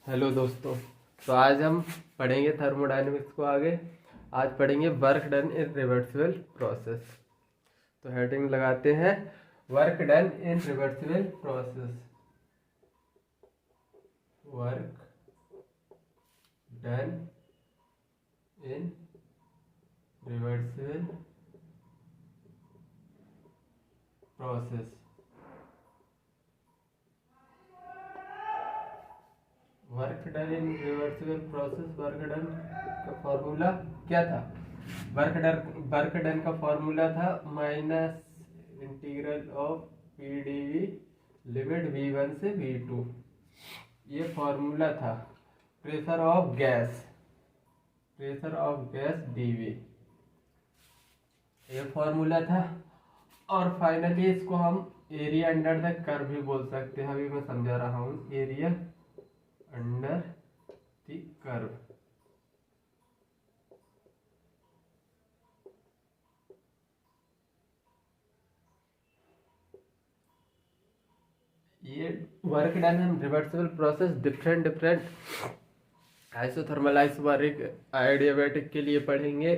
Hello दोस्तों। तो आज हम पढ़ेंगे थर्मोडायनेमिक्स को आगे। आज पढ़ेंगे work done in reversible process. तो हेडिंग लगाते हैं work done in reversible process. Work done in reversible process. Work done in reversible process. Work done का फॉर्मूला क्या था? वर्क डन का फॉर्मूला था minus integral of P D V limit V1 से V2। ये formula था। Pressure of gas dV ये formula था। और फाइनली इसको हम एरिया अंडर द कर्व भी बोल सकते हैं। अभी मैं समझा रहा हूँ। Area under the curve. ये work done in reversible process different isothermal, isobaric, adiabatic के लिए पढ़ेंगे।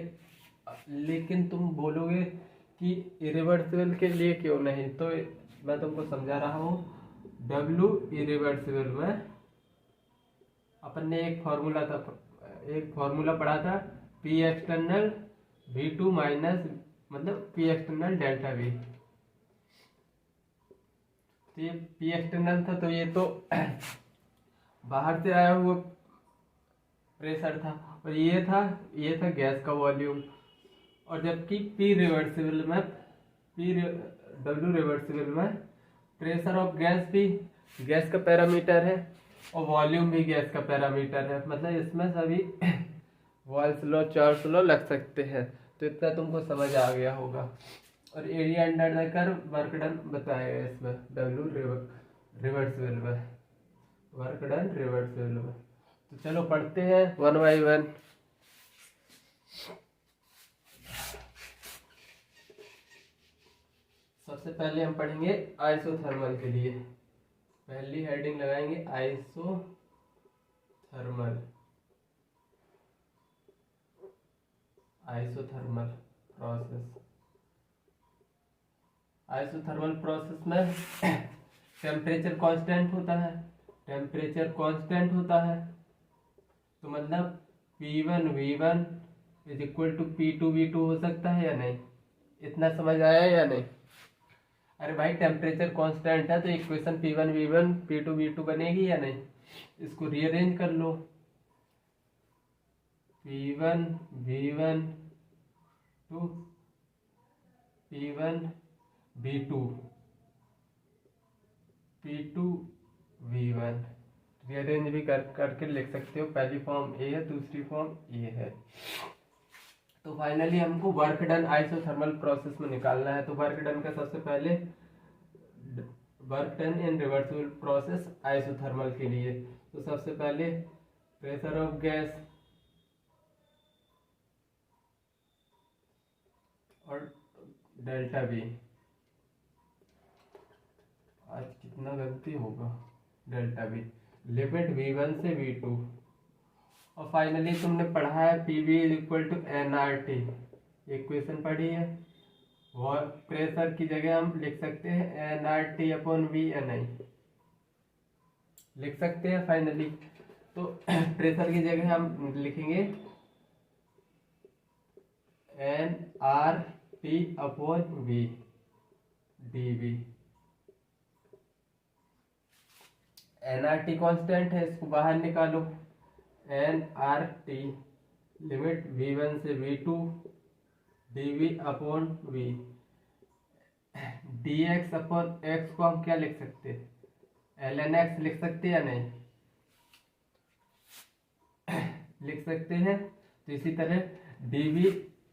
लेकिन तुम बोलोगे कि इरिवर्सिबल के लिए क्यों नहीं, तो मैं तुमको समझा रहा हूँ। W इरिवर्सिबल में अपन ने एक फॉर्मूला पढ़ा था, P एक्सटर्नल V2 माइनस मतलब P एक्सटर्नल डेल्टा V। तो ये P एक्सटर्नल था, तो ये तो बाहर से आया हुआ प्रेशर था। और ये था गैस का वॉल्यूम। और जबकि W रिवर्सिबल में प्रेशर ऑफ गैस भी गैस का पैरामीटर है और वॉल्यूम भी गैस का पैरामीटर है। मतलब इसमें सभी वॉल्स लॉ, चार्ल्स लॉ लग सकते हैं। तो इतना तुमको समझ आ गया होगा। और area under the curve work done बताया इसमें W रिवर्सिबल में, वर्क डन रिवर्सिबल में। तो चलो पढ़ते हैं वन बाई वन। सबसे पहले हम पढ़ेंगे आइसोथर्मल के लिए। पहली हेडिंग लगाएंगे आइसोथर्मल प्रोसेस। आइसोथर्मल प्रोसेस में टेम्परेचर कांस्टेंट होता है। तो मतलब P1 V1 is equal to P2 V2 हो सकता है या नहीं? इतना समझ आया या नहीं? अरे भाई, टेम्परेचर कांस्टेंट है तो equation P1 V1 P2 V2 बनेगी या नहीं? इसको रीअरेंज कर लो। P1 V1 to P1 V2 P2 V1 rearrange भी करके लिख सकते हो। पहली फॉर्म ए है, दूसरी फॉर्म ए है। तो फाइनली हमको वर्क डन आइसोथर्मल प्रोसेस में निकालना है। तो वर्क डन का सबसे पहले work done in reversible process isothermal के लिए। तो सबसे पहले प्रेशर ऑफ गैस और डेल्टा V। आज कितना गलती होगा। डेल्टा V लिमिट V1 से V2। और फाइनली तुमने पढ़ा है PV is equal to nRT। Equation पढ़ी है। प्रेशर की जगह हम लिख सकते हैं nRT अपॉन VNI लिख सकते हैं फाइनली। तो प्रेशर की जगह हम लिखेंगे nRT upon V dV। nRT constant है, इसको बाहर निकालो। nRT लिमिट V1 से V2 dV upon V। dx upon x को हम क्या लिख सकते हैं? ln x लिख सकते हैं या नहीं? लिख सकते हैं। तो इसी तरह dV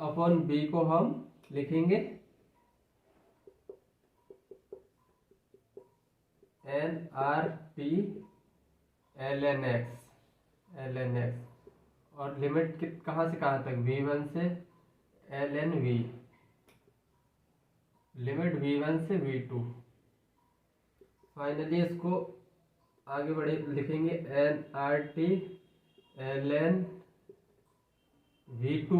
अपॉन V को हम लिखेंगे nRT ln x। और लिमिट कहाँ से कहाँ तक? V1 से ln V। लिमिट V1 से V2। फाइनली इसको आगे बढ़े लिखेंगे N R T L N V2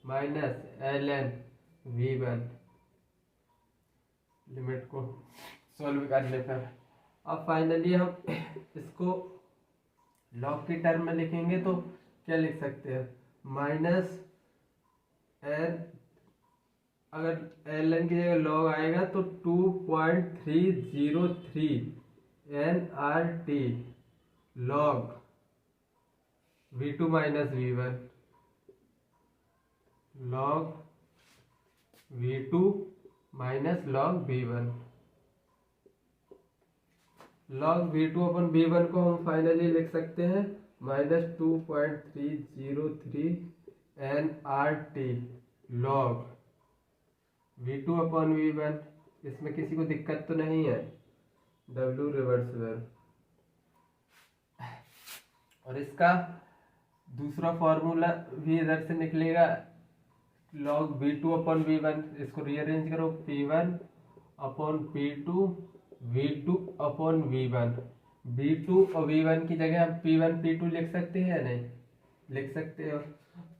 minus L N V1 limit को सॉल्व करने पर। अब फाइनली हम इसको लॉग की टर्म में लिखेंगे तो क्या लिख सकते हैं, माइनस एन, अगर एल एन की जगह लॉग आएगा तो 2.303 N R T log V2 minus V1 log V2 minus log V1। Log V2 upon V1 को हम फाइनली लिख सकते हैं -2.303 N R T log V2 upon V1। इसमें किसी को दिक्कत तो नहीं है, W रिवर्सिबल। और इसका दूसरा फॉर्मूला भी इधर से निकलेगा, लॉग V2 अपॉन V1। इसको रीअरेंज करो, P1 upon P2 V2 upon V1। V2 और V1 की जगह हम P1 P2 लिख सकते हैं या नहीं, लिख सकते हो।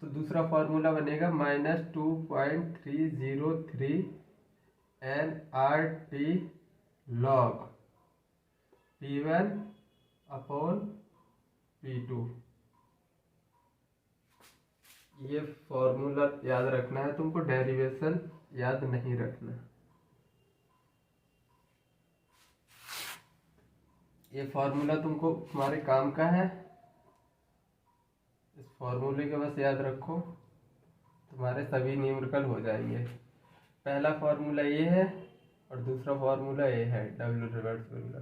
तो दूसरा फॉर्मूला बनेगा -2.303 N R T log P1 upon P2। ये फॉर्मूला याद रखना है तुमको, डेरिवेशन याद नहीं रखना। ये फॉर्मूला तुमको तुम्हारे काम का है, इस फॉर्मूले के बस याद रखो, तुम्हारे सभी न्यूमेरिकल हो जाएंगे। पहला फॉर्मूला ये है और दूसरा फॉर्मूला ये है, डब्ल्यू रिवर्सिबल का।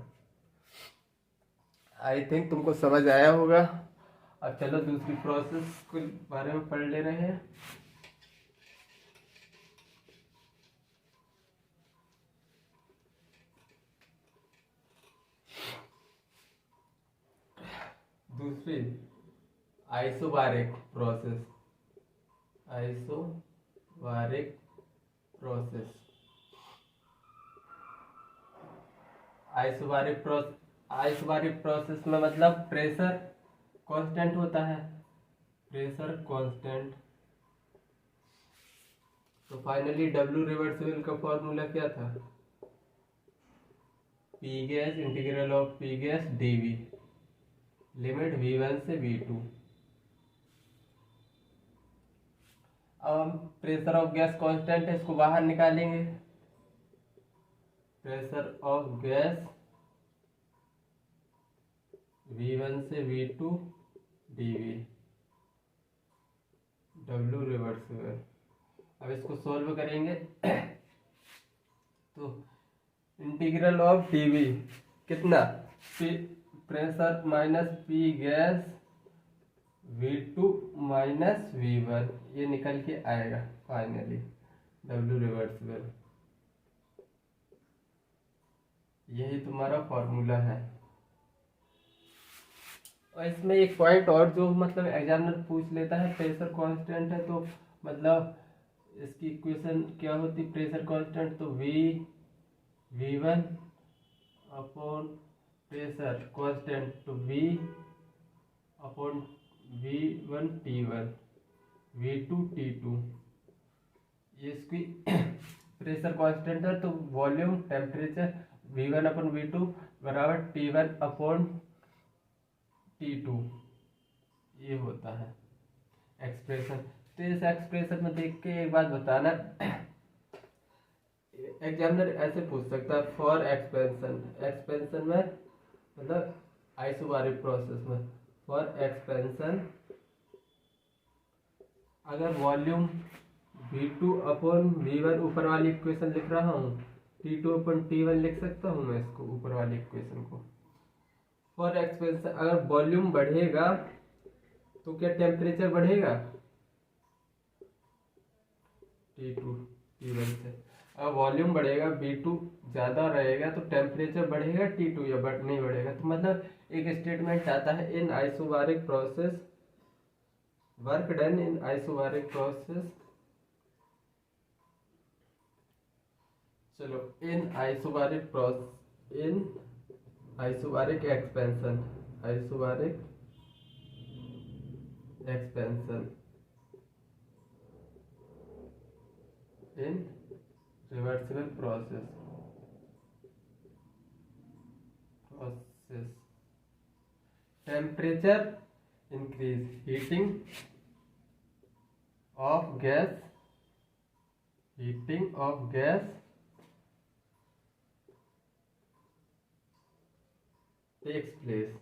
आई थिंक तुमको समझ आया होगा। अब चलो दूसरी प्रोसेस के बारे में पढ़ ले रहे हैं। दूसरी isobaric process, isobaric process. Isobaric process में मतलब प्रेशर कांस्टेंट होता है, प्रेशर कांस्टेंट। तो फाइनली डब्ल्यू रिवर्सिबल का फॉर्मूला क्या था, P gas integral of P gas DV, limit V1 से V2। अब हम प्रेशर ऑफ गैस कांस्टेंट है, इसको बाहर निकालेंगे। प्रेशर ऑफ गैस V1 से V2 dV, W रिवर्सिबल। अब इसको सॉल्व करेंगे तो इंटीग्रल ऑफ dV कितना, pressure minus P gas V2 minus V1, ये निकल के आएगा फाइनली W रिवर्सिबल। यही तुम्हारा फॉर्मूला है। और इसमें एक पॉइंट और जो मतलब एग्जामिनर पूछ लेता है, प्रेशर कांस्टेंट है तो मतलब इसकी इक्वेशन क्या होती, प्रेशर कांस्टेंट तो V1 अपॉन प्रेशर कांस्टेंट तो V upon V1 T1 V2 T2। ये इसकी प्रेशर कांस्टेंट है तो volume temperature V1 upon V2 बराबर T1 अपॉन T2, ये होता है एक्सप्रेशन। तो इस एक्सप्रेशन में देख के एक बात बताना, एग्जामिनर ऐसे पूछ सकता है फॉर एक्सपेंशन में मतलब आइसोबारिक प्रोसेस में, फॉर एक्सपेंशन अगर वॉल्यूम V2 अपॉन V1 ऊपर वाली इक्वेशन लिख रहा हूँ, T2 अपॉन T1 लिख सकता हूँ मैं इसको, ऊपर वाली इक्वेशन को। फॉर एक्सपेंशन अगर वॉल्यूम बढ़ेगा तो क्या टेम्परेचर बढ़ेगा, T2 T1 से। अगर वॉल्यूम बढ़ेगा V2 ज़्यादा रहेगा तो टेम्परेचर बढ़ेगा T2 या नहीं बढ़ेगा। तो मतलब एक स्टेटमेंट आता है in isobaric process, work done in isobaric process, चलो in isobaric process, in isobaric expansion, isobaric expansion in reversible process temperature increase, heating of gas, heating of gas takes place,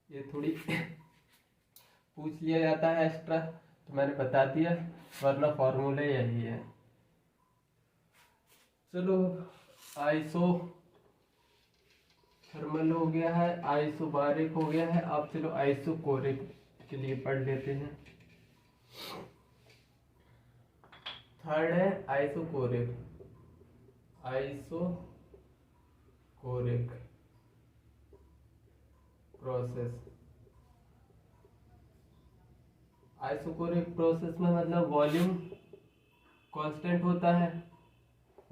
ये थोड़ी पूछ लिया जाता है एक्स्ट्रा, तो मैंने बता दिया, वरना फॉर्मूला यही है। चलो आइसो थर्मल हो गया है, आइसोबारिक हो गया है, अब चलो आइसोकोरिक के लिए पढ़ लेते हैं। थर्ड है isochoric, isochoric process. Isochoric process में मतलब वॉल्यूम कांस्टेंट होता है,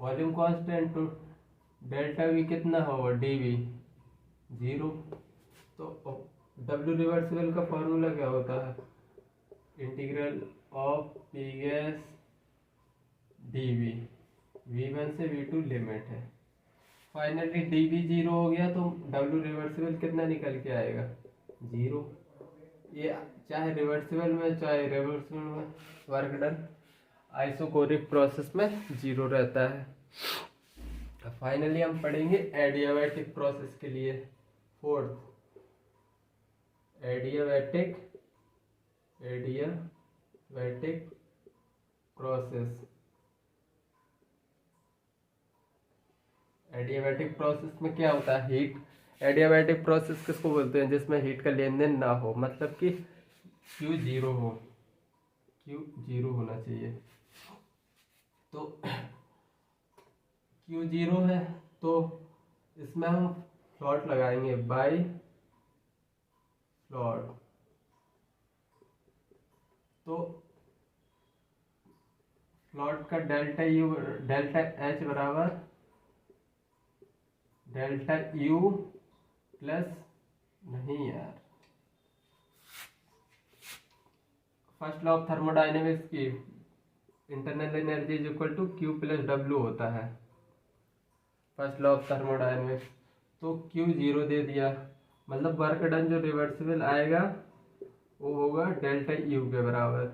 वॉल्यूम कांस्टेंट, तो डेल्टा वी कितना होगा, डीवी 0। तो डब्ल्यू रिवर्सिबल का फॉर्मूला क्या होता है, integral of P gas DV, V1 से V2 लिमिट है। फाइनली डीवी 0 हो गया तो डब्ल्यू रिवर्सिबल कितना निकल के आएगा, 0। ये चाहे रिवर्सिबल में चाहे रिवर्सिबल में वर्क डन आइसोकोरिक प्रोसेस में 0 रहता है। फाइनली हम पढ़ेंगे एडियाबैटिक प्रोसेस के लिए, fourth adiabatic process. Adiabatic process में क्या होता है, हीट। एडियाबैटिक प्रोसेस किसको बोलते हैं, जिसमें हीट का लेन देन ना हो, मतलब कि Q 0 हो, Q 0 होना चाहिए। तो Q 0 है तो इसमें हम फ्लॉट लगाएंगे, बाई फ्लॉट। तो फ्लॉट का डेल्टा यू, डेल्टा एच बराबर डेल्टा यू प्लस, नहीं यार, फर्स्ट लॉ ऑफ थर्मोडायनेमिक्स की internal energy is equal to Q plus W होता है, फर्स्ट लॉ ऑफ थर्मोडायनेमिक्स। तो क्यू 0 दे दिया, मतलब वर्क डन जो रिवर्सिबल आएगा वो होगा डेल्टा यू के बराबर।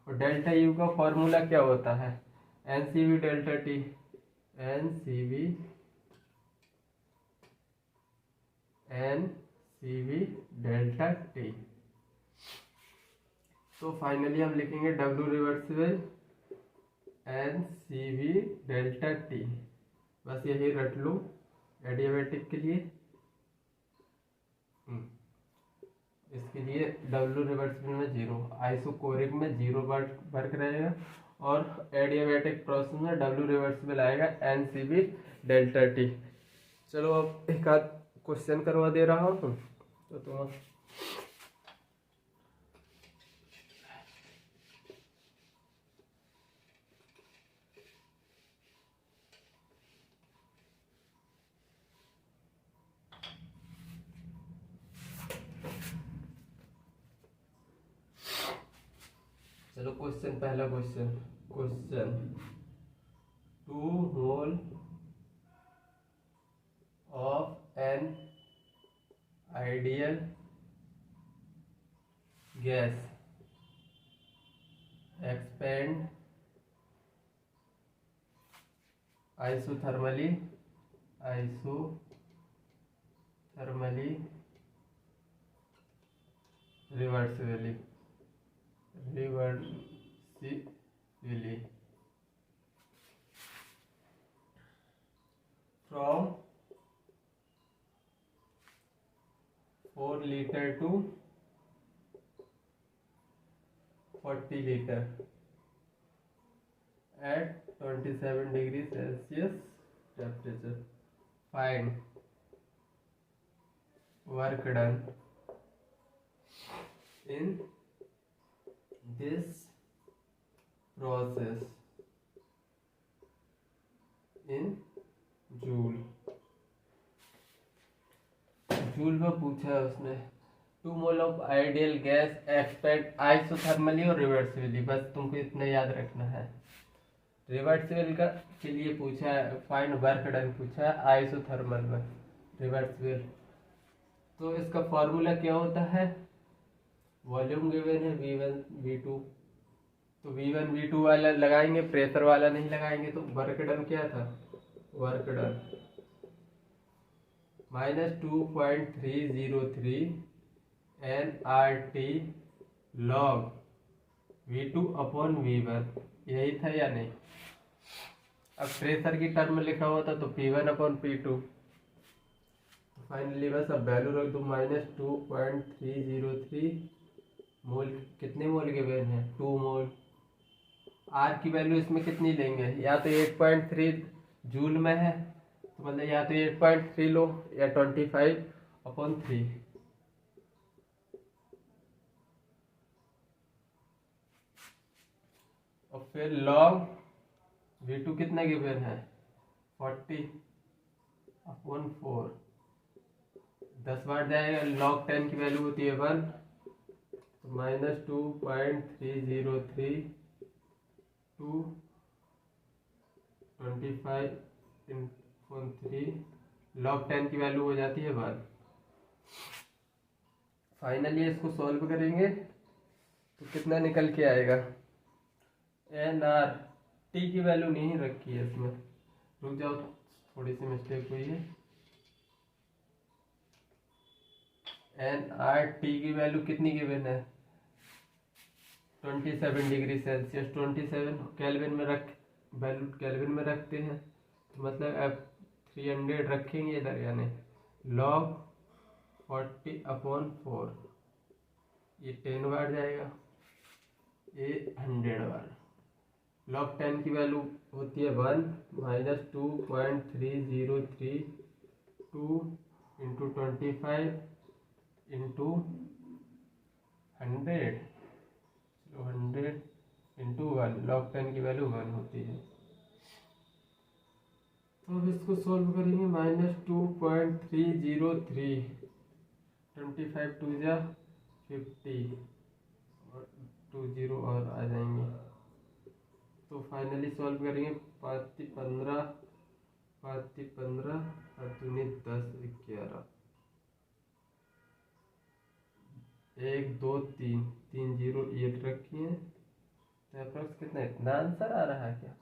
और डेल्टा यू का फॉर्मूला क्या होता है, N C V delta T, N C V delta T. तो फाइनली हम लिखेंगे W reversible N C V delta T, बस यही रट लो एडियाबैटिक के लिए। इसके लिए डब्ल्यू रिवर्सिबल में 0, आइसोकोरिक में 0 वर्क रहेगा, और एडियाबैटिक प्रोसेस में डब्ल्यू रिवर्सिबल आएगा N C B delta T. चलो अब एक आध क्वेश्चन करवा दे रहा हूँ, तो तुम चलो क्वेश्चन, पहला question, 2 mole of an ideal gas expand isothermally reversibly from 4 liter to 40 liter at 27 degrees Celsius temperature. Find work done in this process in joule. Joule में पूछा है उसने। 2 mole of ideal gas expand isothermally और reversibly, बस तुमको इतना याद रखना है। रिवर्सिबल का के लिए पूछा है, फाइंड वर्क डन पूछा है, आइसोथर्मल में रिवर्सिबल। तो इसका फॉर्मूला क्या होता है, वॉल्यूम गिवन है V1 V2, तो V1 V2 वाला लगाएंगे, प्रेशर वाला नहीं लगाएंगे। तो वर्क डन क्या था, work done -2.303 nRT log V2 upon V1, यही था या नहीं। अब प्रेशर की टर्म में लिखा हुआ था तो P1 अपॉन P2। फाइनली बस अब वैल्यू रख दो, -2.303 मोल। कितने मोल के वेन है, 2 मोल। आर की वैल्यू इसमें कितनी लेंगे, या तो 8.3 जूल में है, तो मतलब या तो 8.3 लो या 25/3। और फिर लॉग V2 कितना गिवन है, 40/4। 10 बार जाएगा, log 10 की वैल्यू होती है 1, तो -2.303 टू 25/3, log 10 की वैल्यू हो जाती है 1। फाइनली इसको सॉल्व करेंगे तो कितना निकल के आएगा, nRT की वैल्यू नहीं रखी है इसमें, रुक जाओ थोड़ी सी मिस्टेक हुई है। nRT की वैल्यू कितनी गिवन है, 27 डिग्री सेल्सियस। 27 केल्विन में रख, वैल्यू केल्विन में रखते हैं, तो मतलब अब 300 रखेंगे इधर, यानी log 40/4, ये 10 बार जाएगा, ये 100 बार। log 10 की वैल्यू होती है 1, -2.303 2 × 25 × 100, 100 × 1, log 10 की वैल्यू 1 होती है। तो अब इसको सॉल्व करेंगे, -2.303, 25 2 जा 50 और 2 0 और आ जाएंगे। तो फाइनली सॉल्व करेंगे, 5 × 15, 5 × 15 और 2 10 11, 1 2 3 3 0 8 रखिए। तो अप्रोक्स कितना, इतना आंसर आ रहा है क्या,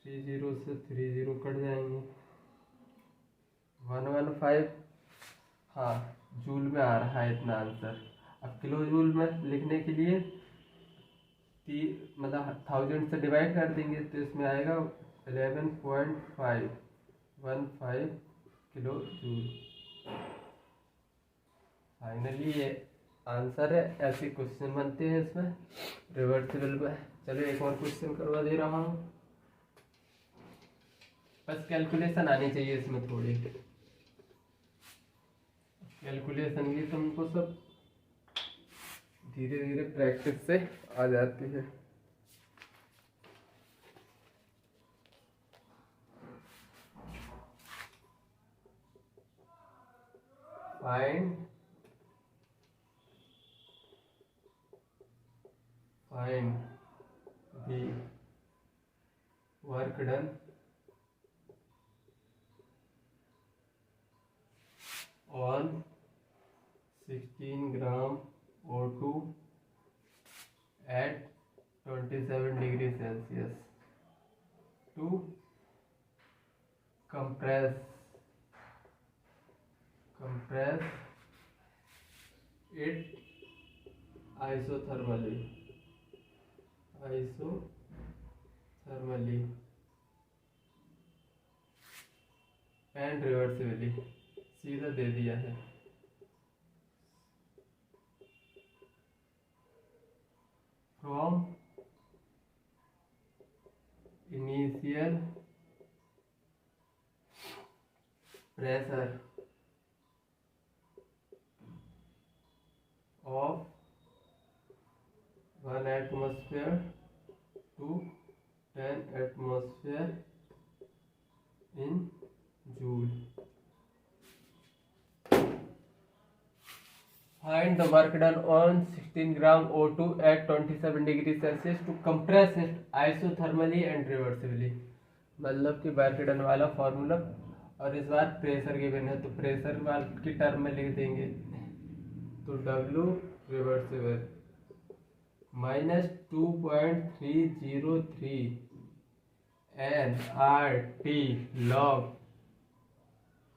3 0 से 3 0 कट जाएंगे, 115। हाँ, जूल में आ रहा है इतना आंसर। अब किलो जूल में लिखने के लिए मतलब 1000 से डिवाइड कर देंगे, तो इसमें आएगा 11.515 किलो जूल। फाइनली ये आंसर है। ऐसे क्वेश्चन बनते हैं इसमें रिवर्सिबल में। चलो एक और क्वेश्चन करवा दे रहा हूँ, बस कैलकुलेशन आनी चाहिए इसमें थोड़ी। कैलकुलेशन भी तुमको सब धीरे धीरे प्रैक्टिस से आ जाती है। Find the work done on 16 gram O2 at 27 degree Celsius to compress it isothermally and reversibly, सीधा दे दिया है। From initial pressure of 1 atmosphere to 10 atmosphere in joule. Find the work done on 16 gram O2 at 27 degree Celsius to compress it isothermally and reversibly। मतलब कि work done वाला formula, और इस बार pressure given है तो प्रेशर वाले की term में लिख देंगे। तो W reversible -2.303 nRT log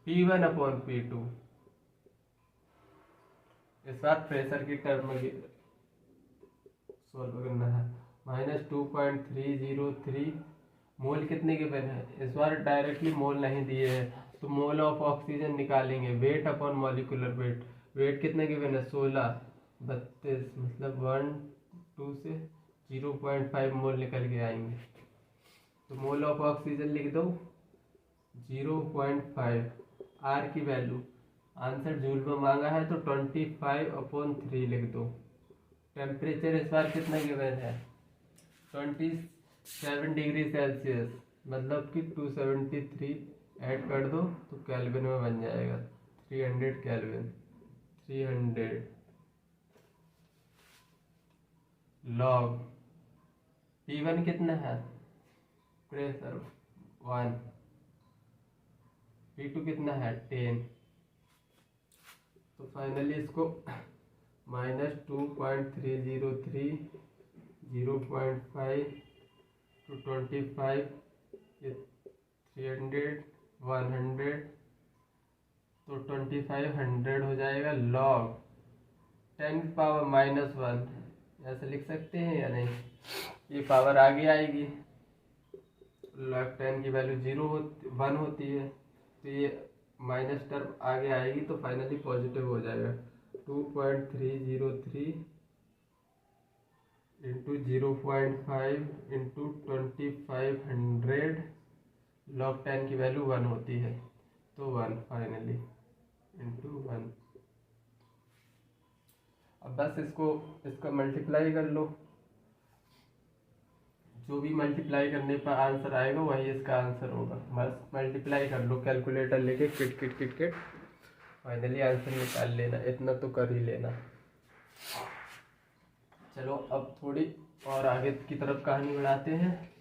P1/P2। इस बार प्रेशर की टर्म में सॉल्व करना है। -2.303 मोल कितने के बने हैं, इस बार डायरेक्टली मोल नहीं दिए हैं तो मोल ऑफ ऑक्सीजन निकालेंगे। Weight upon molecular weight, weight कितने के बने 16 32, मतलब 1 2 से 0.5 मोल निकल के आएंगे। तो मोल ऑफ ऑक्सीजन लिख दो 0.5। आर की वैल्यू आंसर जूल में मांगा है तो 25/3 लिख दो। टेम्परेचर इस बार कितना गिवन है 27 डिग्री सेल्सियस, मतलब कि 273 ऐड कर दो तो केल्विन में बन जाएगा 300 केल्विन। 300 लॉग P1 कितना है प्रेशर 1, P2 कितना है 10। तो फाइनली इसको -2.303 0.5 to 25 ये 300 100 तो 2500 हो जाएगा लॉग 10⁻⁻1। ऐसे लिख सकते हैं या नहीं, ये पावर आगे आएगी। लॉग 10 की वैल्यू 1 होती है तो ये माइनस टर्म आगे आएगी तो फाइनली पॉजिटिव हो जाएगा। 2.303 इंटू 0.5 इंटू 2500 लॉग 10 की वैल्यू 1 होती है तो 1 फाइनली इंटू 1। अब बस इसका मल्टीप्लाई कर लो, जो भी मल्टीप्लाई करने पर आंसर आएगा वही इसका आंसर होगा। बस मल्टीप्लाई कर लो कैलकुलेटर लेके kit kit kit kit, finally answer निकाल लेना, इतना तो कर ही लेना। चलो अब थोड़ी और आगे की तरफ कहानी बढ़ाते हैं।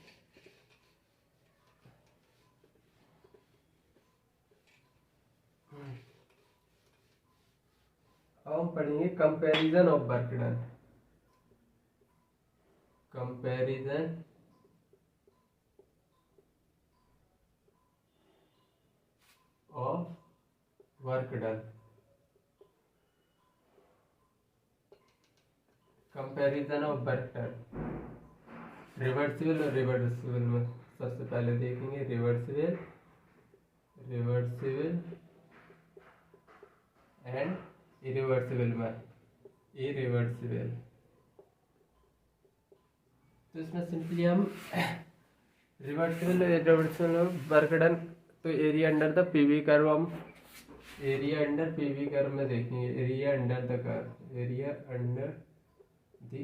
अब हम पढ़ेंगे comparison of work done. Comparison of work done. Comparison of work done reversible और रिवर्सिबल में सबसे पहले देखेंगे रिवर्सिबल एंड इरिवर्सिबल में। इरिवर्सिबल तो इसमें सिंपली हम रिवर्सिबल और इरिवर्सिबल वर्क डन तो area under the PV curve हम एरिया अंडर पीवी कर्व में देखेंगे। Area under the curve, area under the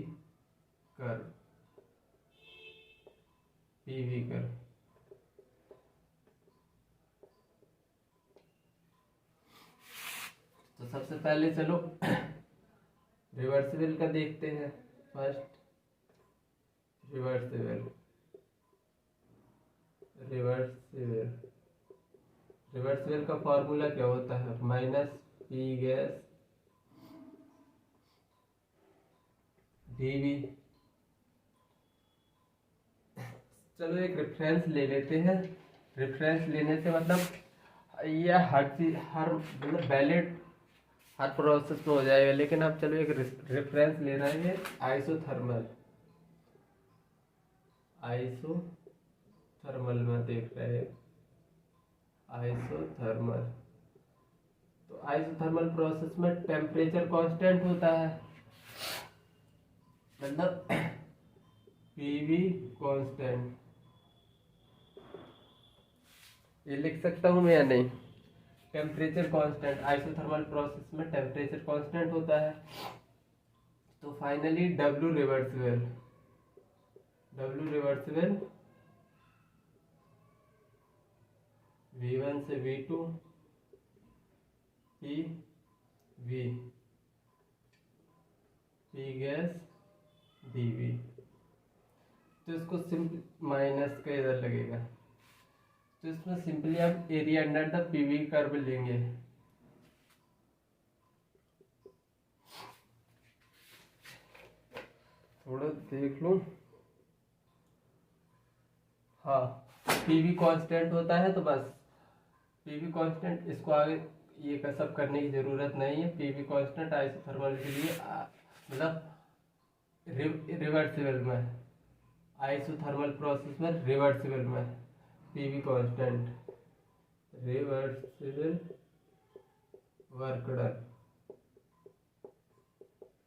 curve PV curve. तो सबसे पहले चलो रिवर्सिबल का देखते हैं। फर्स्ट रिवर्सिबल का फॉर्मूला क्या होता है -P गैस dV। चलो एक रेफरेंस ले लेते हैं। रेफरेंस लेने से मतलब यह हर चीज हर मतलब वैलिड हर प्रोसेस में हो जाएगा, लेकिन अब चलो एक रेफरेंस ले रहे हैं आइसोथर्मल में देख रहे हैं आइसोथर्मल। तो आइसोथर्मल प्रोसेस में टेम्परेचर कांस्टेंट होता है, मतलब पीवी कांस्टेंट। ये लिख सकता हूं मैं या नहीं, टेम्परेचर कांस्टेंट। आइसोथर्मल प्रोसेस में टेम्परेचर कांस्टेंट होता है तो फाइनली W रिवर्सिबल V1 से V2 PV P gas dV। तो इसको सिंपल माइनस का इधर लगेगा, तो इसमें सिंपली हम area under the PV curve लेंगे। थोड़ा देख लो, हाँ पीवी कांस्टेंट होता है, तो बस पीवी कांस्टेंट, इसको आगे ये का सब करने की जरूरत नहीं है। पीवी कांस्टेंट आइसोथर्मल के लिए मतलब रिवर्सिबल में, आइसोथर्मल प्रोसेस में रिवर्सिबल में PV constant reversible work done,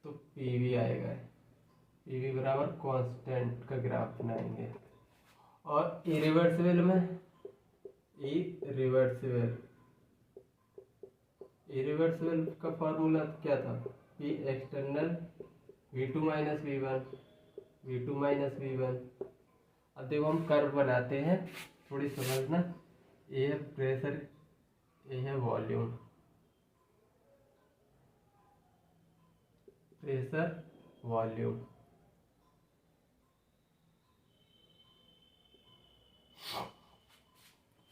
तो पीवी आएगा। पीवी बराबर कांस्टेंट का ग्राफ बनाएंगे। और इरिवर्सिबल में इरिवर्सिबल का फॉर्मूला क्या था? P external V2 minus V1। अब देखो हम कर्व बनाते हैं, थोड़ी समझना। ये है प्रेशर, ये है वॉल्यूम, प्रेशर वॉल्यूम।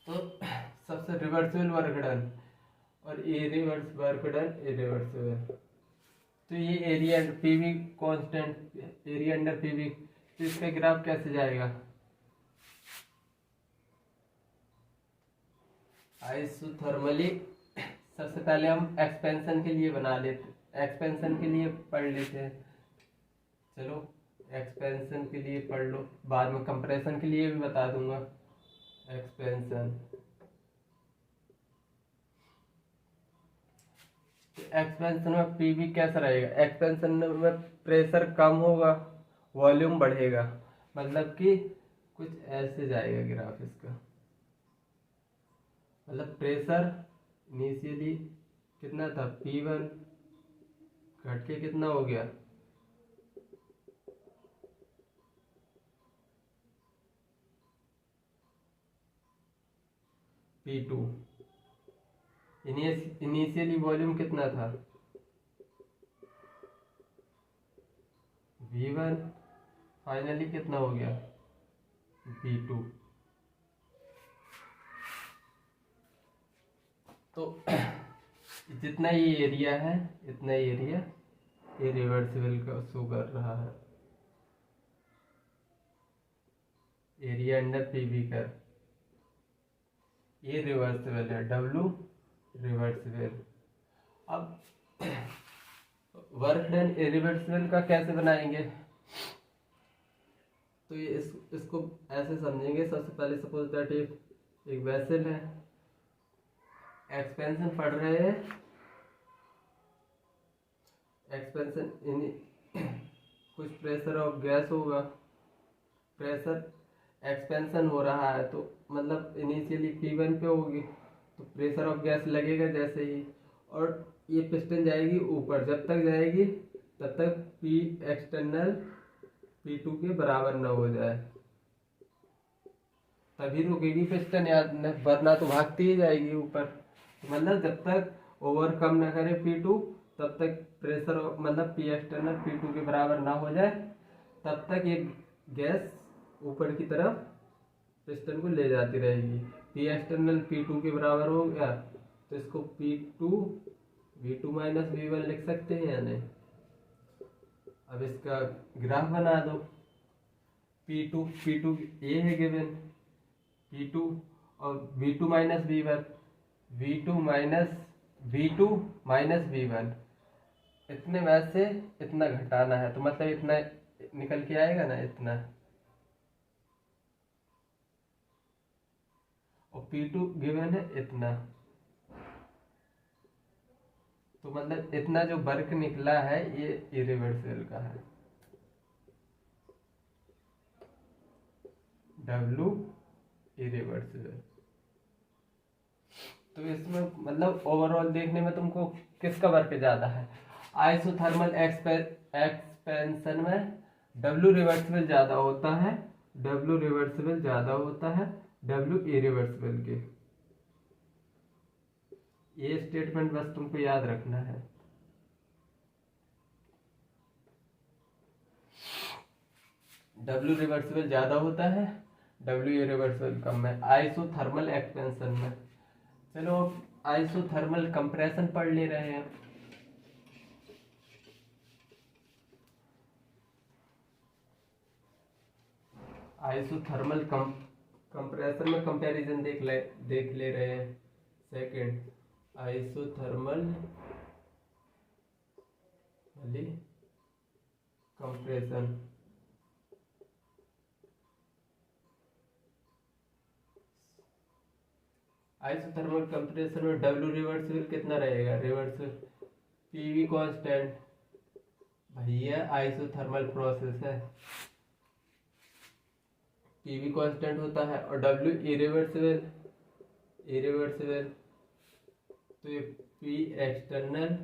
तो सबसे रिवर्सिबल वर्क डन और इरिवर्स वर्क डन इरिवर्सिबल। तो ये area PV constant, area under PV, तो इसका ग्राफ कैसे जाएगा? आइसोथर्मली सबसे पहले हम एक्सपेंशन के लिए बना लेते, एक्सपेंशन के लिए पढ़ लेते हैं। चलो एक्सपेंशन के लिए पढ़ लो, बाद में कंप्रेशन के लिए भी बता दूंगा। एक्सपेंशन में पीवी कैसा रहेगा? एक्सपेंशन में प्रेशर कम होगा, वॉल्यूम बढ़ेगा, मतलब कि कुछ ऐसे जाएगा ग्राफ इसका। मतलब प्रेशर इनिशियली कितना था? P1 घट के कितना हो गया? P2। इनिशियली वॉल्यूम कितना था? V1। फाइनली कितना हो गया? V2। तो जितना ये एरिया है, इतना ही एरिया ये रिवर्सिबल का शो कर रहा है, एरिया अंडर पीवी का। ये रिवर्सिबल है, W रिवर्सिबल। अब वर्क डन इरिवर्सिबल का कैसे बनाएंगे? तो ये इसको ऐसे समझेंगे। सबसे पहले सपोज दैट एक वेसल है, एक्सपेंशन पढ़ रहे हैं, एक्सपेंशन कुछ प्रेशर ऑफ गैस होगा, प्रेशर एक्सपेंशन हो रहा है, तो मतलब इनिशियली P1 पे होगी, तो प्रेशर ऑफ गैस लगेगा जैसे ही, और ये पिस्टन जाएगी ऊपर। जब तक जाएगी तब तक P एक्सटर्नल P2 के बराबर न हो जाए, तभी रुकेगी पिस्टन, याद न, वरना तो भागती ही जाएगी ऊपर। मतलब जब तक ओवरकम न करे P2, तब तक प्रेशर मतलब P एक्सटर्नल P2 के बराबर ना हो जाए, तब तक ये गैस ऊपर की तरफ पिस्टन को ले जाती रहेगी। P एक्सटर्नल P2 के बराबर हो गया, तो इसको P2 V2 माइनस V1 लिख सकते हैं या नहीं? अब इसका ग्राफ बना दो। P2 ये है गिवन, P2 और V2 minus V1, V2 minus V1, इतने में से इतना घटाना है, तो मतलब इतना निकल के आएगा ना, इतना। और P2 गिवन है इतना, तो मतलब इतना जो वर्क निकला है ये इरिवर्सिबल का है, W इरिवर्सिबल। तो इसमें मतलब ओवरऑल देखने में तुमको किसका वर्क ज्यादा है? आइसोथर्मल एक्सपेंशन में W रिवर्सिबल ज़्यादा होता है, W रिवर्सिबल ज़्यादा होता है W इरिवर्सिबल के। ये स्टेटमेंट बस तुमको याद रखना है। W रिवर्सिबल ज़्यादा होता है, W इरिवर्सिबल कम है आइसोथर्मल एक्सपेंशन में। चलो आइसोथर्मल कंप्रेशन पढ़ ले रहे हैं। आइसोथर्मल कंप्रेशन में कंपैरिजन देख ले रहे हैं। Second, isothermal compression. Isothermal compression में W रिवर्सिबल कितना रहेगा? रिवर्सिबल PV कांस्टेंट, भैया आइसोथर्मल प्रोसेस है, PV कांस्टेंट होता है। और W इरिवर्सिबल तो ये P external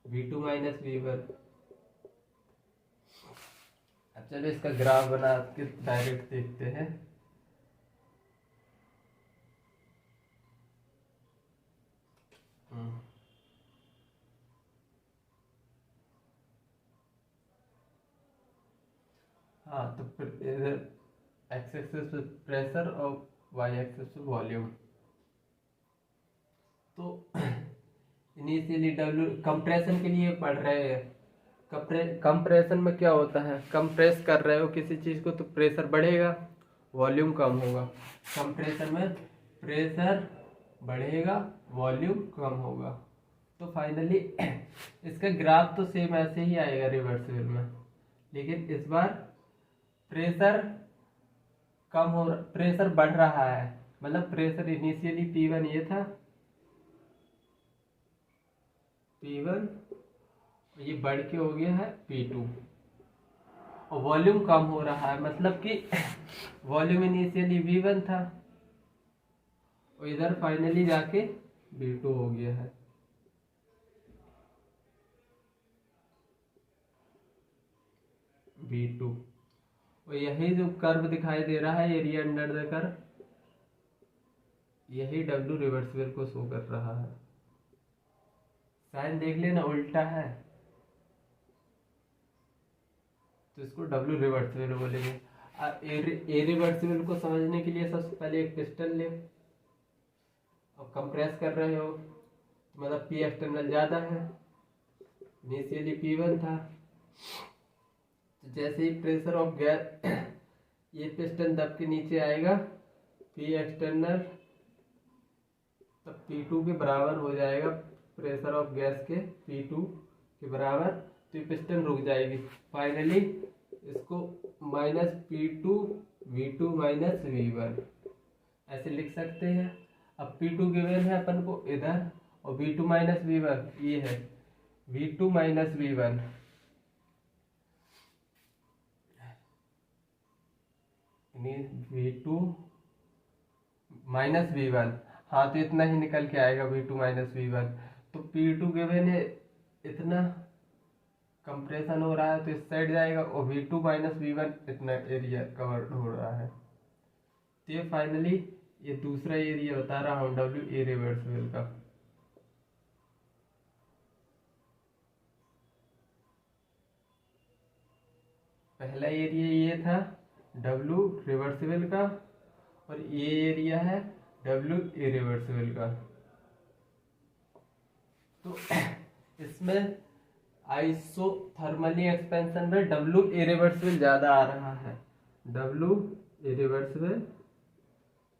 V2 minus V1। अब चलो इसका ग्राफ बना के डायरेक्ट देखते हैं। हाँ, तो फिर इधर एक्स एक्सिस पे प्रेशर और वाई एक्सिस पे वॉल्यूम। तो इनिशियली W कंप्रेशन के लिए पढ़ रहे हैं। कंप्रेशन में क्या होता है? कंप्रेस कर रहे हो किसी चीज को तो प्रेशर बढ़ेगा, वॉल्यूम कम होगा। कंप्रेशन में प्रेशर बढ़ेगा, वॉल्यूम कम होगा। तो फाइनली इसका ग्राफ तो सेम ऐसे ही आएगा रिवर्सिबल में, लेकिन इस बार प्रेशर प्रेशर बढ़ रहा है। मतलब प्रेशर इनिशियली P1 ये था, P1, ये बढ़ के हो गया है P2, और वॉल्यूम कम हो रहा है। मतलब कि वॉल्यूम इनिशियली V1 था और इधर फाइनली जाके V2 हो गया है। V2, और यही जो कर्व दिखाई दे रहा है एरिया अंडर द कर्व, यही W रिवर्सिबल को शो कर रहा है। साइन देख लेना उल्टा है, तो इसको W रिवर्सिबल बोलेंगे। ए रिवर्सिबल को समझने के लिए सबसे पहले एक पिस्टन ले, अब कंप्रेस कर रहे हो तो मतलब P एक्सटर्नल ज़्यादा है, इनिशियली P1 था। तो जैसे ही प्रेशर ऑफ गैस ये पिस्टन दब के नीचे आएगा P एक्सटर्नल, तब P2 के बराबर हो जाएगा प्रेशर ऑफ गैस के P2 के बराबर, तो ये पिस्टन रुक जाएगी। फाइनली इसको minus P2 V2 minus V1 ऐसे लिख सकते हैं। अब P2 गिवन है अपन को इधर, और V2 माइनस V1 ये है V2 minus V1, V2 minus V1। हाँ, तो इतना ही निकल के आएगा V2 माइनस V1। तो P2 गिवन है इतना, कंप्रेशन हो रहा है तो इस साइड जाएगा, और V2 माइनस V1 इतना एरिया कवर हो रहा है। तो ये फाइनली ये दूसरा एरिया बता रहा हूँ W इरिवर्सिबल का। पहला एरिया ये था W रिवर्सिबल का, और ये एरिया है W इरिवर्सिबल का। तो इसमें आइसोथर्मली एक्सपेंशन में W इरिवर्सिबल ज्यादा आ रहा है, W इरिवर्सिबल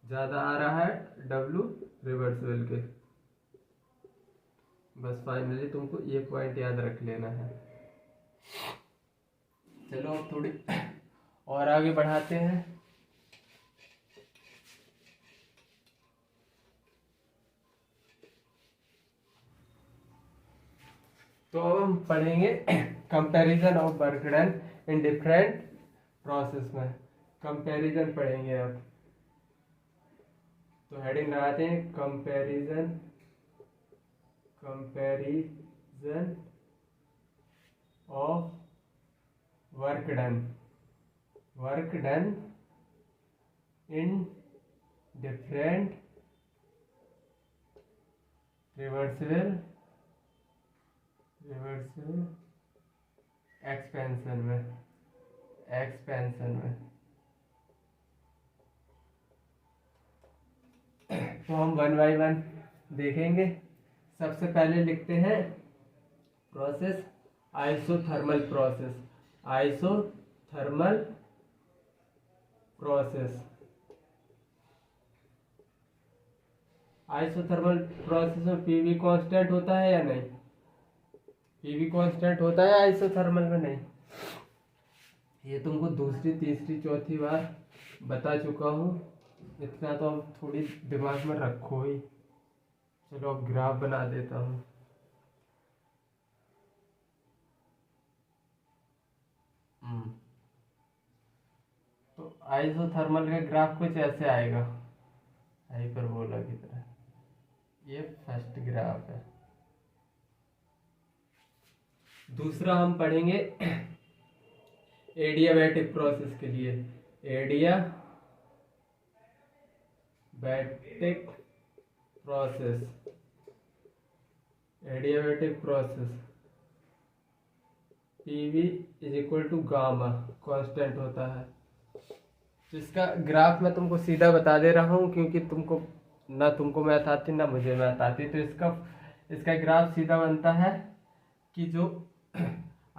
ज्यादा आ रहा है W रिवर्सिबल के। बस फाइनली तुमको ये पॉइंट याद रख लेना है। चलो अब थोड़ी और आगे बढ़ाते हैं। तो अब हम पढ़ेंगे comparison of work done in different process में। कंपैरिजन पढ़ेंगे अब, तो हेडिंग लगाते हैं comparison of work done in different reversible expansion में तो हम वन बाय वन देखेंगे। सबसे पहले लिखते हैं process isothermal process. Isothermal process में पीवी कांस्टेंट होता है या नहीं? पीवी कांस्टेंट होता है आइसोथर्मल में? नहीं। ये तुमको दूसरी तीसरी चौथी बार बता चुका हूँ, इतना तो अब थोड़ी दिमाग में रखो ही। चलो अब ग्राफ बना देता हूँ। तो आइसोथर्मल का ग्राफ कुछ ऐसे आएगा, हाइपरबोला की तरह। ये फर्स्ट ग्राफ है। दूसरा हम पढ़ेंगे एडियाबैटिक प्रोसेस के लिए। Adiabatic process PV is equal to gamma constant होता है। तो इसका ग्राफ मैं तुमको सीधा बता दे रहा हूँ, क्योंकि तुमको मैथ आती ना मुझे मैथ आती। तो इसका ग्राफ सीधा बनता है कि जो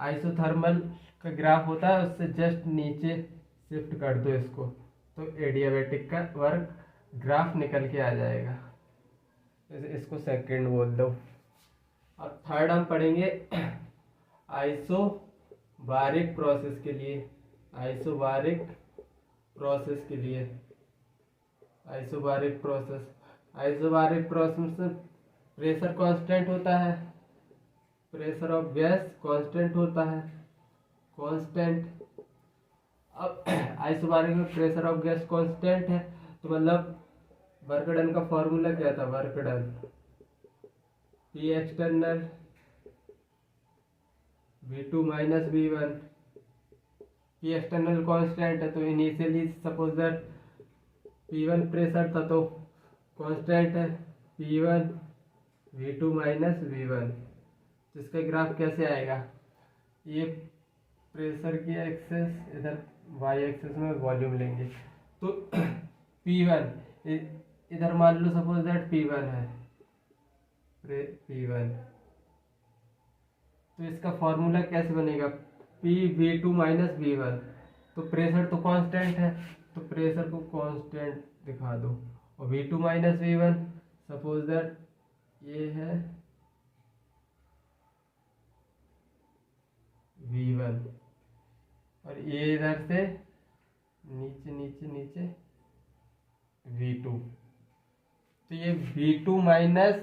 आइसोथर्मल का ग्राफ होता है उससे जस्ट नीचे शिफ्ट कर दो इसको, तो एडियाबैटिक का वर्क ग्राफ निकल के आ जाएगा। इसको सेकंड बोल दो। अब थर्ड हम पढ़ेंगे आइसोबारिक प्रोसेस के लिए। आइसोबारिक प्रोसेस में प्रेशर कांस्टेंट होता है, प्रेशर ऑफ गैस कांस्टेंट होता है, कांस्टेंट। अब आइसोबारिक में प्रेशर ऑफ गैस कांस्टेंट है, तो मतलब वर्क डन का फॉर्मूला क्या था? Work done P external V2 minus V1। P external constant है, तो initially suppose that P1 pressure था, तो कांस्टेंट है P1 V2 माइनस V1। तो इसका ग्राफ कैसे आएगा? ये प्रेशर की एक्सेस, इधर y एक्सेस में वॉल्यूम लेंगे, तो P1 इधर मान लो सपोज दैट P1 है, P1। तो इसका फॉर्मूला कैसे बनेगा? PV2 minus V1। तो प्रेशर तो कांस्टेंट है, तो प्रेशर को कांस्टेंट दिखा दो, और V2 minus V1 suppose that ये है V1, और ये इधर से नीचे नीचे नीचे V2। तो ये V2 माइनस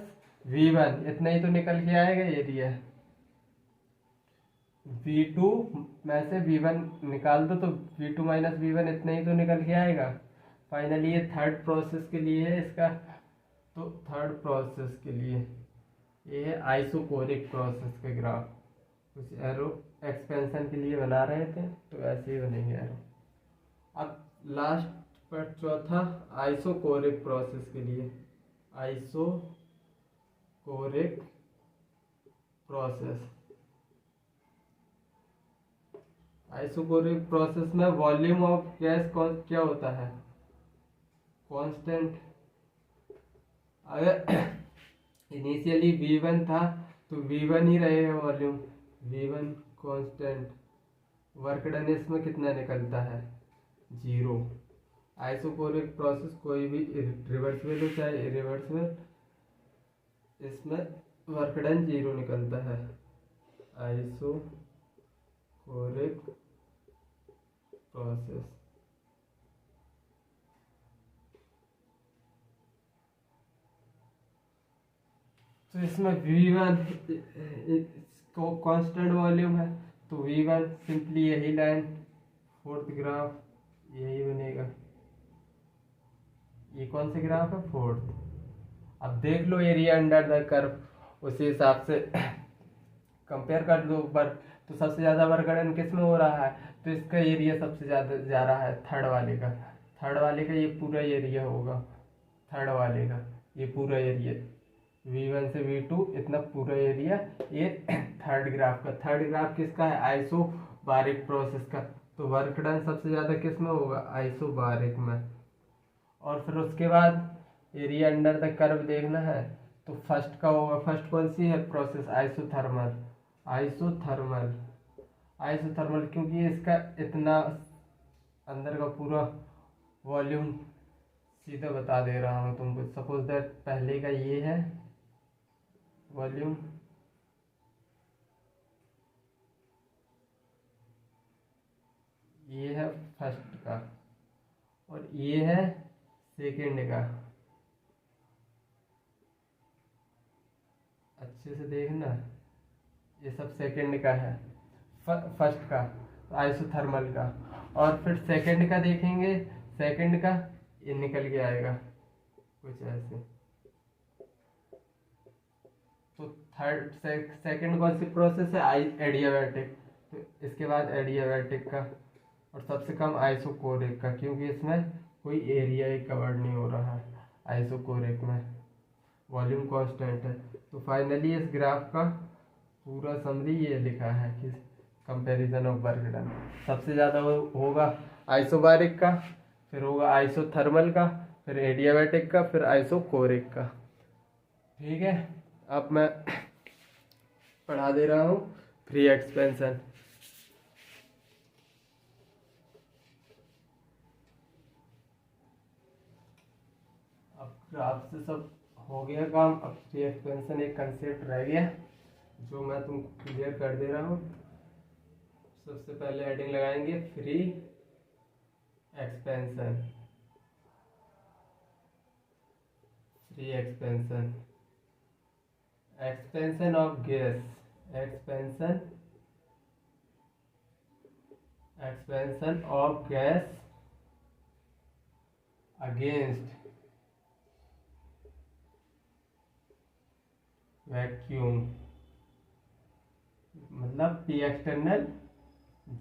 V1 इतना ही तो निकल के आएगा एरिया। V2 में से V1 निकाल दो, तो V2 माइनस V1 इतना ही तो निकल के आएगा। फाइनली ये थर्ड प्रोसेस के लिए है इसका। तो थर्ड प्रोसेस के लिए ये है आइसोकोरिक प्रोसेस का ग्राफ। कुछ एरो एक्सपेंशन के लिए बना रहे थे, तो ऐसे ही बनेंगे एरो। अब लास्ट पर चौथा आइसोकोरिक प्रोसेस के लिए। आइसोकोरिक प्रोसेस में वॉल्यूम ऑफ गैस क्या होता है? कांस्टेंट। अगर इनिशियली V1 था तो V1 ही रहेगा volume, V1 constant. Work done इसमें कितना निकलता है? 0। आइसोकोरिक प्रोसेस कोई भी रिवर्सिबल हो चाहे इरिवर्सिबल, इसमें वर्क डन 0 निकलता है। Isochoric process. तो इसमें V1 को कांस्टेंट वॉल्यूम है, तो V1 सिंपली यही लाइन, फोर्थ ग्राफ यही बनेगा। ये कौन सा ग्राफ है? फोर्थ। अब देख लो एरिया अंडर द कर्व, उसी हिसाब से कंपेयर कर दो ऊपर। तो तो सबसे ज़्यादा वर्क डन किस में हो रहा है, तो इसका एरिया सबसे ज़्यादा जा रहा है थर्ड वाले का। थर्ड वाले का ये पूरा एरिया होगा, थर्ड वाले का ये पूरा एरिया V1 से V2 इतना पूरा एरिया ये थर्ड ग्राफ का। थर्ड ग्राफ किसका है, आइसोबारिक प्रोसेस का। तो वर्क डन सबसे ज़्यादा किस में होगा, आइसोबारिक में। और फिर उसके बाद एरिया अंडर द कर्व देखना है तो फर्स्ट का होगा, फर्स्ट कौन सी है प्रोसेस, आइसोथर्मल। आइसोथर्मल आइसोथर्मल क्योंकि इसका इतना अंदर का पूरा वॉल्यूम सीधा बता दे रहा हूँ तुमको। सपोज दैट पहले का ये है वॉल्यूम, ये है फर्स्ट का और ये है सेकंड का। अच्छे से देखना, ये सब सेकंड का है, फर्स्ट का आइसोथर्मल का। और फिर सेकंड का देखेंगे, सेकंड का ये निकल के आएगा कुछ ऐसे। तो थर्ड सेकंड कौन सी प्रोसेस है, एडियाबैटिक। तो इसके बाद एडियाबैटिक का और सबसे कम आइसोकोरिक का, क्योंकि इसमें कोई एरिया ही कवर नहीं हो रहा है आइसोकोरिक में, वॉल्यूम कांस्टेंट है। तो फाइनली इस ग्राफ का पूरा समरी ये लिखा है कि कंपैरिजन ऑफ वर्क डन सबसे ज़्यादा होगा आइसोबारिक का, फिर होगा आइसोथर्मल का, फिर एडियाबैटिक का, फिर आइसोकोरिक का। ठीक है, अब मैं पढ़ा दे रहा हूँ फ्री एक्सपेंशन। अब ग्राफ से सब हो गया काम, अब फ्री एक्सपेंशन एक कंसेप्ट रह गया जो मैं तुमको क्लियर कर दे रहा हूँ। सबसे पहले हेडिंग लगाएंगे free expansion. Free expansion, expansion of gas, expansion of gas against vacuum, मतलब पी एक्सटर्नल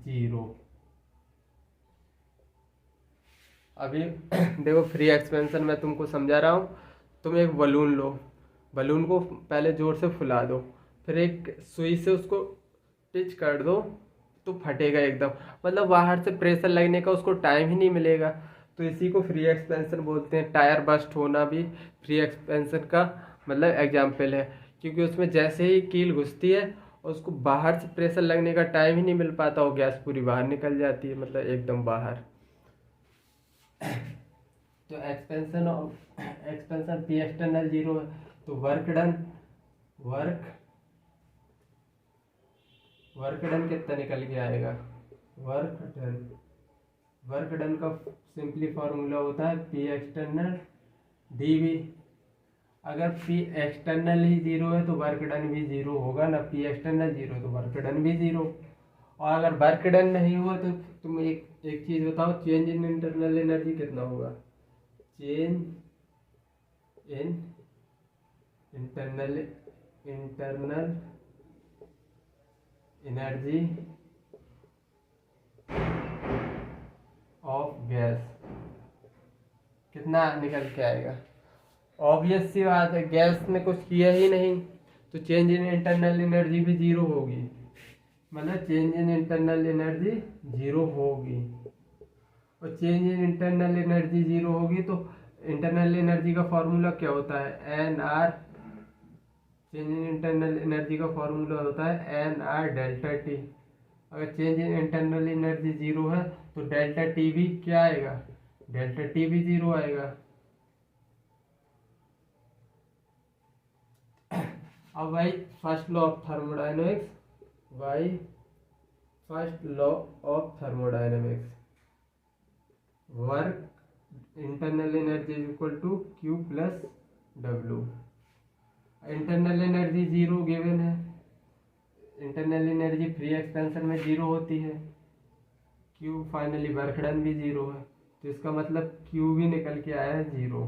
0। अभी देखो फ्री एक्सपेंशन मैं तुमको समझा रहा हूँ। तुम एक बलून लो, बलून को पहले जोर से फुला दो, फिर एक सुई से उसको पिच कर दो तो फटेगा एकदम, मतलब बाहर से प्रेशर लगने का उसको टाइम ही नहीं मिलेगा। तो इसी को फ्री एक्सपेंशन बोलते हैं। टायर बस्ट होना भी फ्री एक्सपेंशन का मतलब एग्जाम्पल है, क्योंकि उसमें जैसे ही कील घुसती है उसको बाहर से प्रेशर लगने का टाइम ही नहीं मिल पाता और गैस पूरी बाहर निकल जाती है, मतलब एकदम बाहर। तो एक्सपेंशन पी एक्सटर्नल 0 है, तो वर्क डन कितना निकल के आएगा, वर्क डन का सिंपली फॉर्मूला होता है पी एक्सटर्नल dV। अगर पी एक्सटर्नल ही 0 है तो वर्क डन भी 0 होगा ना, पी एक्सटर्नल 0 तो वर्क डन भी 0। और अगर वर्क डन नहीं हुआ तो तुम एक चीज बताओ, चेंज इन इंटरनल एनर्जी कितना होगा, change in internal energy of gas कितना निकल के आएगा। ऑब्वियस सी बात है, गैस ने कुछ किया ही नहीं तो चेंज इन इंटरनल एनर्जी भी 0 होगी, मतलब चेंज इन इंटरनल एनर्जी 0 होगी। और चेंज इन इंटरनल एनर्जी 0 होगी तो इंटरनल एनर्जी का फॉर्मूला क्या होता है, N R. Change in internal energy का फॉर्मूला होता है एन आर डेल्टा टी। अगर चेंज इन इंटरनल एनर्जी 0 है तो डेल्टा टी भी क्या आएगा, डेल्टा टी भी 0 आएगा। अब भाई first law of thermodynamics, work internal energy is equal to Q plus W. Internal energy 0 given है, इंटरनल एनर्जी फ्री एक्सपेंशन में 0 होती है, क्यू फाइनली वर्क डन भी 0 है, तो इसका मतलब क्यू भी निकल के आया है 0,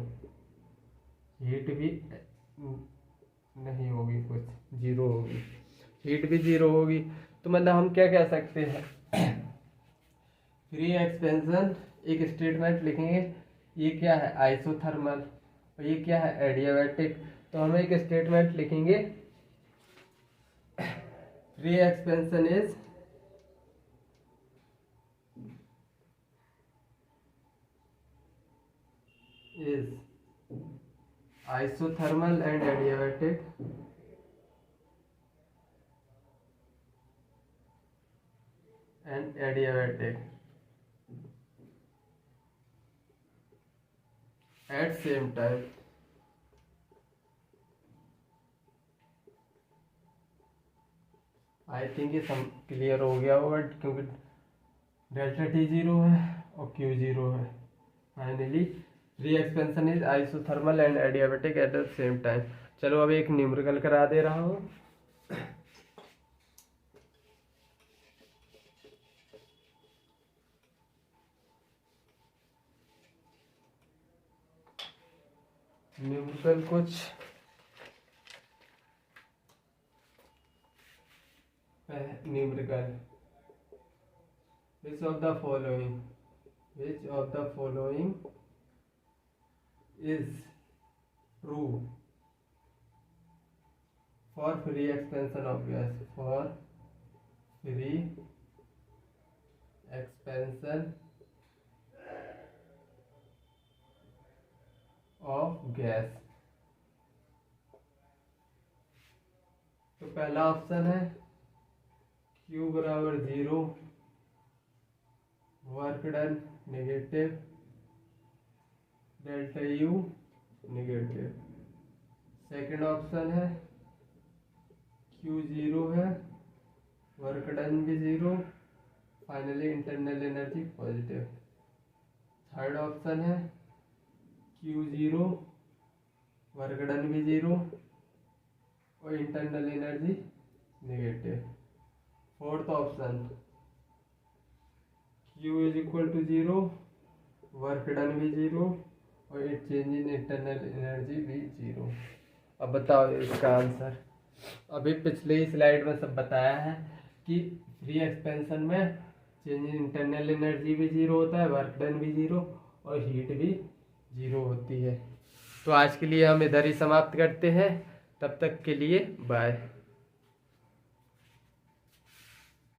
हीट भी नहीं होगी, कुछ 0 होगी, हीट भी 0 होगी। तो मतलब हम क्या कह सकते हैं, फ्री एक्सपेंशन एक स्टेटमेंट लिखेंगे, ये क्या है आइसोथर्मल और ये क्या है एडियाबैटिक। तो हम एक स्टेटमेंट लिखेंगे, free expansion is isothermal and adiabatic at same time। I think ये सब क्लियर हो गया होगा, क्योंकि डेल्टा टी जीरो है और क्यू जीरो है। Finally free expansion is isothermal and adiabatic at the same time. चलो अब एक न्यूमेरिकल करा दे रहा हूँ। न्यूमेरिकल कुछ numerical, which of the following is true for free expansion of gas, for free expansion of gas। तो पहला ऑप्शन है Q बराबर 0, work done negative, delta U negative. Second option है Q 0 है, वर्क डन भी 0, finally internal energy positive. Third option है Q 0, work done भी 0 और internal energy negative. Fourth option Q is equal to 0, work done भी 0 और change in internal energy भी 0। अब बताओ इसका आंसर। अभी पिछले ही स्लाइड में सब बताया है कि फ्री एक्सपेंशन में चेंज इन इंटरनल एनर्जी भी 0 होता है, वर्क डन भी 0 और हीट भी 0 होती है। तो आज के लिए हम इधर ही समाप्त करते हैं, तब तक के लिए बाय।